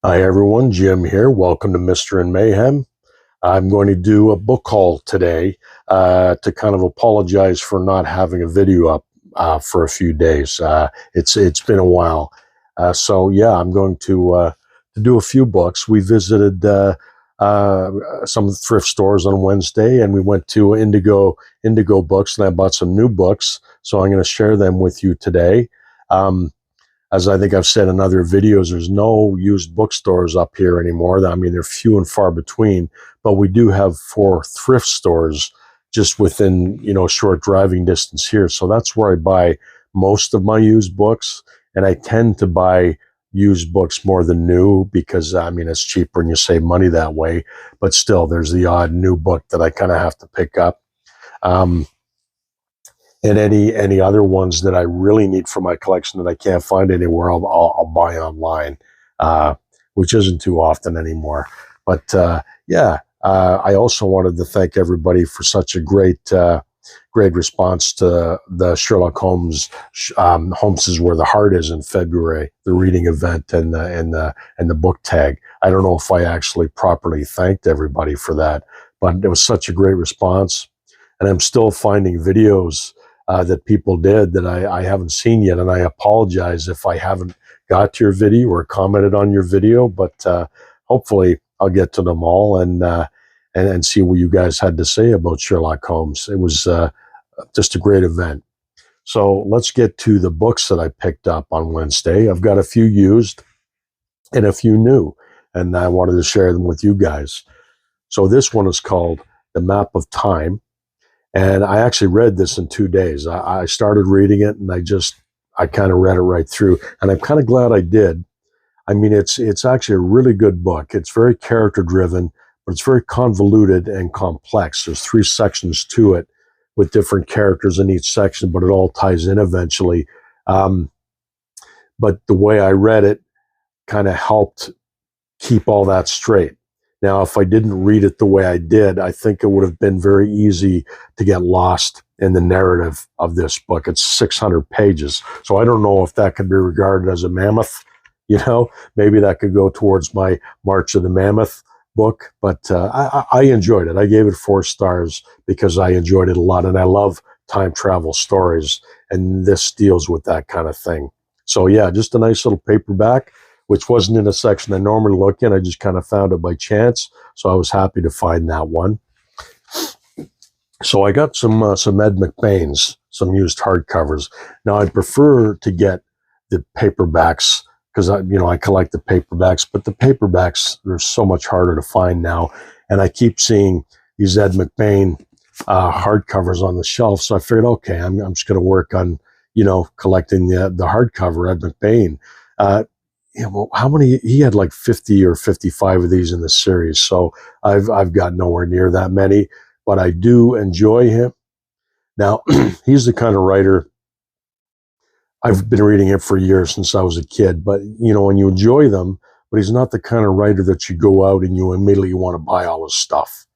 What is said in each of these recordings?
Hi everyone, Jim here. Welcome to Mr. and Mayhem. I'm going to do a book haul today to kind of apologize for not having a video up for a few days. It's been a while. So yeah, I'm going to do a few books. We visited some thrift stores on Wednesday, and we went to Indigo Books, and I bought some new books. So I'm going to share them with you today. As I think I've said in other videos, there's no used bookstores up here anymore. I mean, they're few and far between, but we do have 4 thrift stores just within, short driving distance here. So that's where I buy most of my used books. And I tend to buy used books more than new because, it's cheaper and you save money that way. But still, there's the odd new book that I kind of have to pick up. And any other ones that I really need for my collection that I can't find anywhere, I'll buy online, which isn't too often anymore. But I also wanted to thank everybody for such a great response to the Sherlock Holmes Holmes is Where the Heart Is in February, the reading event and the book tag. I don't know if I actually properly thanked everybody for that, but it was such a great response, and I'm still finding videos that people did that I haven't seen yet, and I apologize if I haven't got to your video or commented on your video, but hopefully I'll get to them all and see what you guys had to say about Sherlock Holmes. It was just a great event. So let's get to the books that I picked up on Wednesday. I've got a few used and a few new, and I wanted to share them with you guys. So this one is called The Map of Time. And I actually read this in 2 days. I started reading it, and I kind of read it right through. And I'm kind of glad I did. I mean, it's actually a really good book. It's very character-driven, but it's very convoluted and complex. There's 3 sections to it with different characters in each section, but it all ties in eventually. But the way I read it kind of helped keep all that straight. Now, if I didn't read it the way I did, I think it would have been very easy to get lost in the narrative of this book. It's 600 pages. So I don't know if that could be regarded as a mammoth. Maybe that could go towards my March of the Mammoth book. But I enjoyed it. I gave it 4 stars because I enjoyed it a lot. And I love time travel stories. And this deals with that kind of thing. So yeah, just a nice little paperback, which wasn't in a section I normally look in. I just kind of found it by chance. So I was happy to find that one. So I got some Ed McBain's, some used hardcovers. Now I'd prefer to get the paperbacks because I collect the paperbacks, but the paperbacks, they're so much harder to find now. And I keep seeing these Ed McBain hardcovers on the shelf. So I figured, okay, I'm just going to work on, collecting the hardcover Ed McBain. How many? He had like 50 or 55 of these in the series, so I've got nowhere near that many, but I do enjoy him. Now, he's the kind of writer, I've been reading him for years since I was a kid, but when you enjoy them, but he's not the kind of writer that you go out and you immediately want to buy all his stuff.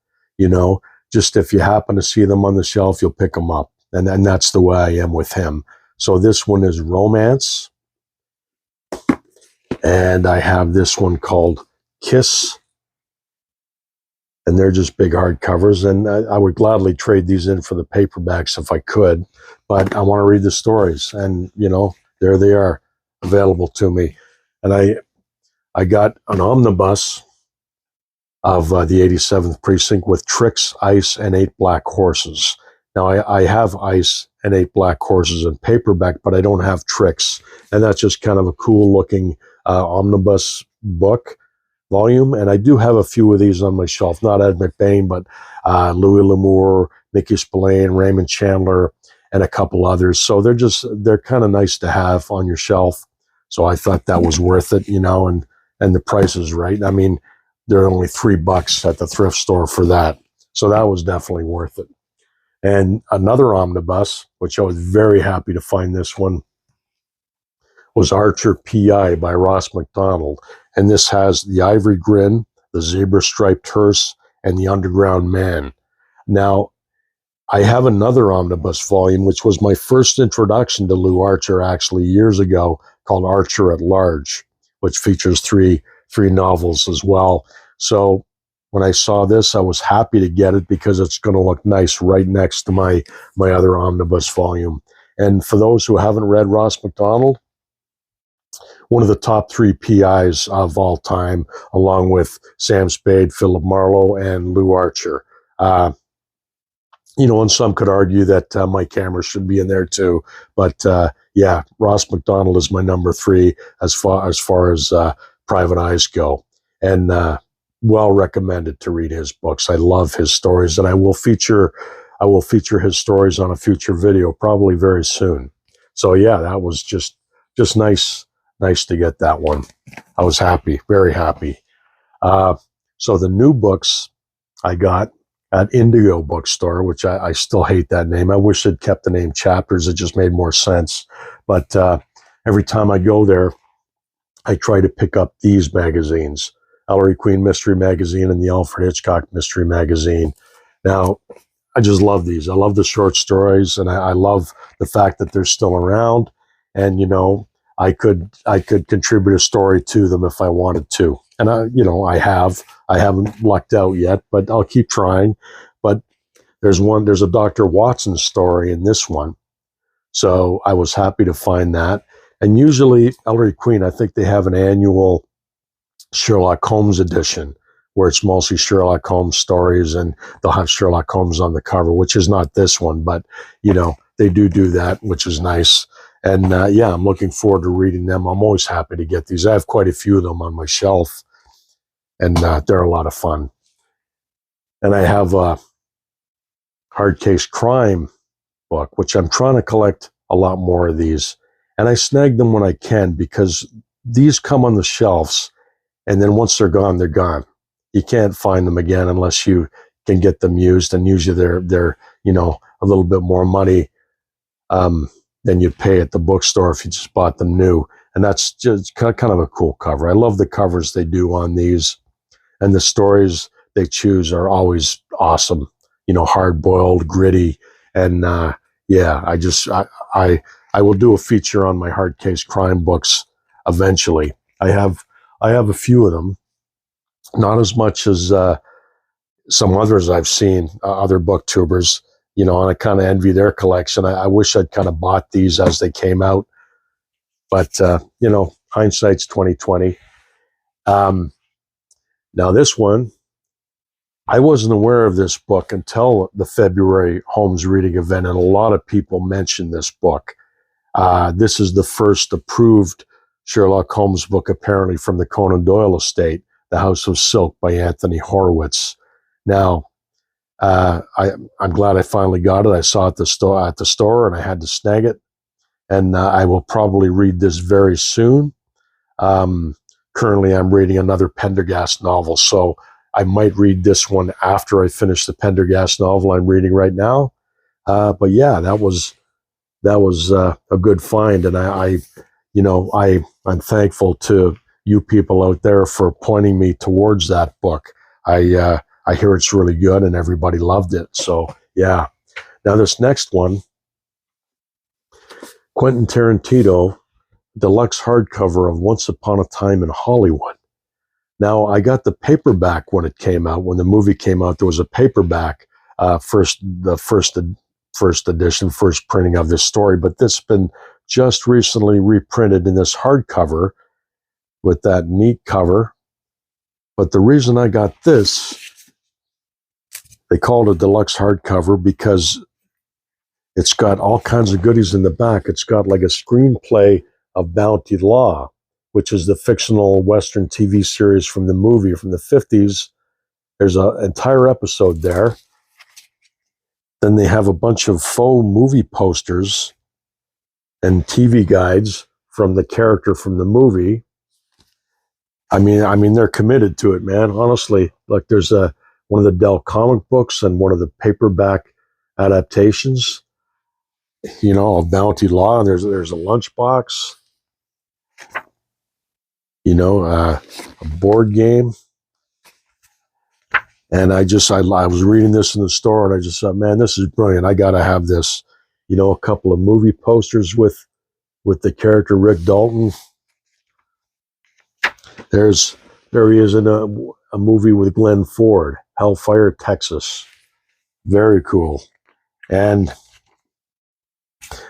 Just if you happen to see them on the shelf, you'll pick them up, and that's the way I am with him. So this one is romance. And I have this one called Kiss. And they're just big hardcovers. And I would gladly trade these in for the paperbacks if I could. But I want to read the stories. And, there they are available to me. And I got an omnibus of the 87th Precinct with Tricks, Ice, and 8 Black Horses. Now, I have Ice and 8 Black Horses in paperback, but I don't have Tricks. And that's just kind of a cool looking omnibus book volume, and I do have a few of these on my shelf. Not Ed McBain, but Louis L'Amour, Mickey Spillane, Raymond Chandler, and a couple others. So they're kind of nice to have on your shelf. So I thought that was worth it, and the price is right. I mean, they're only $3 at the thrift store for that, so that was definitely worth it. And another omnibus, which I was very happy to find this one, was Archer P.I. by Ross MacDonald. And this has The Ivory Grin, The Zebra-Striped Hearse, and The Underground Man. Now, I have another omnibus volume, which was my first introduction to Lou Archer actually years ago, called Archer at Large, which features 3 three novels as well. So when I saw this, I was happy to get it because it's going to look nice right next to my other omnibus volume. And for those who haven't read Ross MacDonald, one of the top three PIs of all time, along with Sam Spade, Philip Marlowe, and Lou Archer. And some could argue that Mike Hammer should be in there too. But yeah, Ross MacDonald is my number three as far as private eyes go. And well recommended to read his books. I love his stories, and I will feature his stories on a future video, probably very soon. So yeah, that was just nice to get that one. I was happy, very happy. So the new books I got at Indigo Bookstore, which I still hate that name. I wish they'd kept the name Chapters. It just made more sense. But every time I go there, I try to pick up these magazines, Ellery Queen Mystery Magazine and the Alfred Hitchcock Mystery Magazine. Now, I just love these. I love the short stories, and I love the fact that they're still around. And, I could contribute a story to them if I wanted to. And I haven't lucked out yet, but I'll keep trying. But there's a Dr. Watson story in this one. So I was happy to find that. And usually Ellery Queen, I think they have an annual Sherlock Holmes edition where it's mostly Sherlock Holmes stories, and they'll have Sherlock Holmes on the cover, which is not this one, but they do that, which is nice. And yeah, I'm looking forward to reading them. I'm always happy to get these. I have quite a few of them on my shelf, and they're a lot of fun. And I have a hard case crime book, which I'm trying to collect a lot more of these. And I snag them when I can, because these come on the shelves, and then once they're gone, they're gone. You can't find them again unless you can get them used, and usually they're a little bit more money than you'd pay at the bookstore if you just bought them new. And that's just kind of a cool cover. I love the covers they do on these, and the stories they choose are always awesome. Hard-boiled, gritty, and yeah, I will do a feature on my hard case crime books eventually. I have a few of them, not as much as some others I've seen, other booktubers, and I kind of envy their collection. I wish I'd kind of bought these as they came out, but hindsight's 2020. Now this one, I wasn't aware of this book until the February Holmes reading event, and a lot of people mentioned this book. This is the first approved Sherlock Holmes book, apparently, from the Conan Doyle estate, The House of Silk by Anthony Horowitz. Now, I'm glad I finally got it. I saw it at the store, and I had to snag it. And I will probably read this very soon. Currently, I'm reading another Pendergast novel, so I might read this one after I finish the Pendergast novel I'm reading right now. But yeah, that was a good find, and I'm thankful to you people out there for pointing me towards that book. I hear it's really good, and everybody loved it. So yeah. Now this next one, Quentin Tarantino, deluxe hardcover of Once Upon a Time in Hollywood. Now, I got the paperback when it came out. When the movie came out, there was a paperback, first edition, first printing of this story. But this has been just recently reprinted in this hardcover with that neat cover. But the reason I got this, they called it a deluxe hardcover because it's got all kinds of goodies in the back. It's got like a screenplay of Bounty Law, which is the fictional Western TV series from the movie from the 50s. There's an entire episode there. Then they have a bunch of faux movie posters and TV guides from the character from the movie. I mean, they're committed to it, man. Honestly, like there's one of the Dell comic books and one of the paperback adaptations, of Bounty Law. And there's a lunchbox. A board game. And I was reading this in the store, and I just thought, man, this is brilliant. I got to have this. A couple of movie posters with the character Rick Dalton. There's There he is in a movie with Glenn Ford, Hellfire, Texas. Very cool. And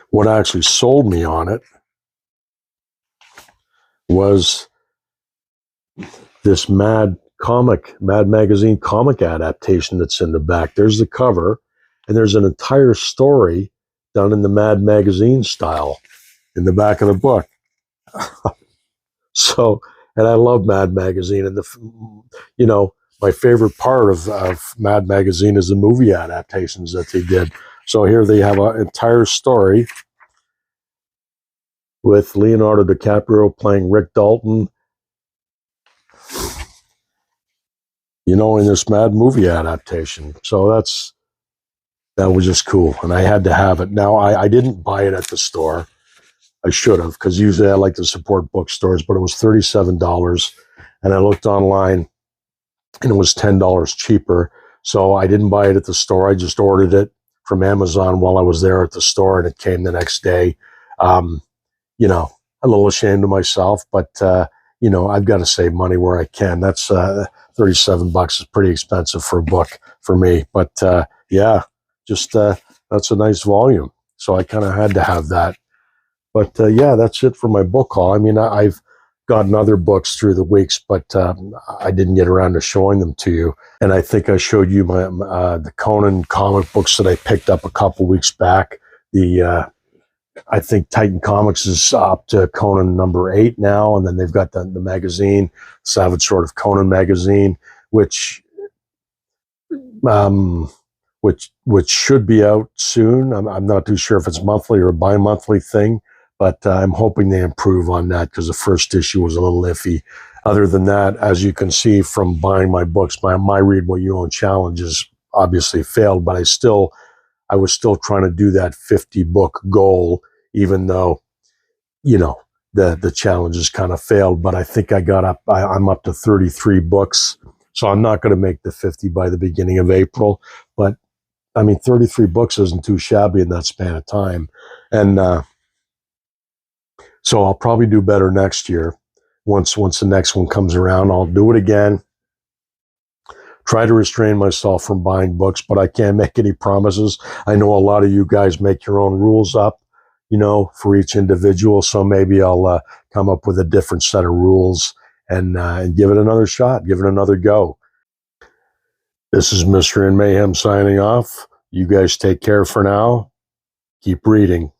what actually sold me on it was this Mad Magazine comic adaptation that's in the back. There's the cover, and there's an entire story done in the Mad Magazine style in the back of the book. So, and I love Mad Magazine, and my favorite part of Mad Magazine is the movie adaptations that they did. So here they have an entire story with Leonardo DiCaprio playing Rick Dalton, in this Mad movie adaptation. So that was just cool, and I had to have it. Now, I didn't buy it at the store. I should have, because usually I like to support bookstores, but it was $37, and I looked online, and it was $10 cheaper. So I didn't buy it at the store. I just ordered it from Amazon while I was there at the store, and it came the next day. A little ashamed of myself, but I've got to save money where I can. That's $37 is pretty expensive for a book for me. But that's a nice volume. So I kind of had to have that. But that's it for my book haul. I mean, I've gotten other books through the weeks, but I didn't get around to showing them to you. And I think I showed you my the Conan comic books that I picked up a couple weeks back. I think Titan Comics is up to Conan number 8 now, and then they've got the magazine, Savage Sword of Conan magazine, which should be out soon. I'm not too sure if it's monthly or a bi-monthly thing, but I'm hoping they improve on that, because the first issue was a little iffy. Other than that, as you can see from buying my books, my Read What You Own challenge has obviously failed, but I was still trying to do that 50 book goal, even though, the challenge has kind of failed. But I think I'm up to 33 books. So I'm not going to make the 50 by the beginning of April. But I mean, 33 books isn't too shabby in that span of time. And so I'll probably do better next year. Once the next one comes around, I'll do it again. Try to restrain myself from buying books, but I can't make any promises. I know a lot of you guys make your own rules up, for each individual. So maybe I'll come up with a different set of rules and give it another shot, give it another go. This is Mr. in Mayhem signing off. You guys take care for now. Keep reading.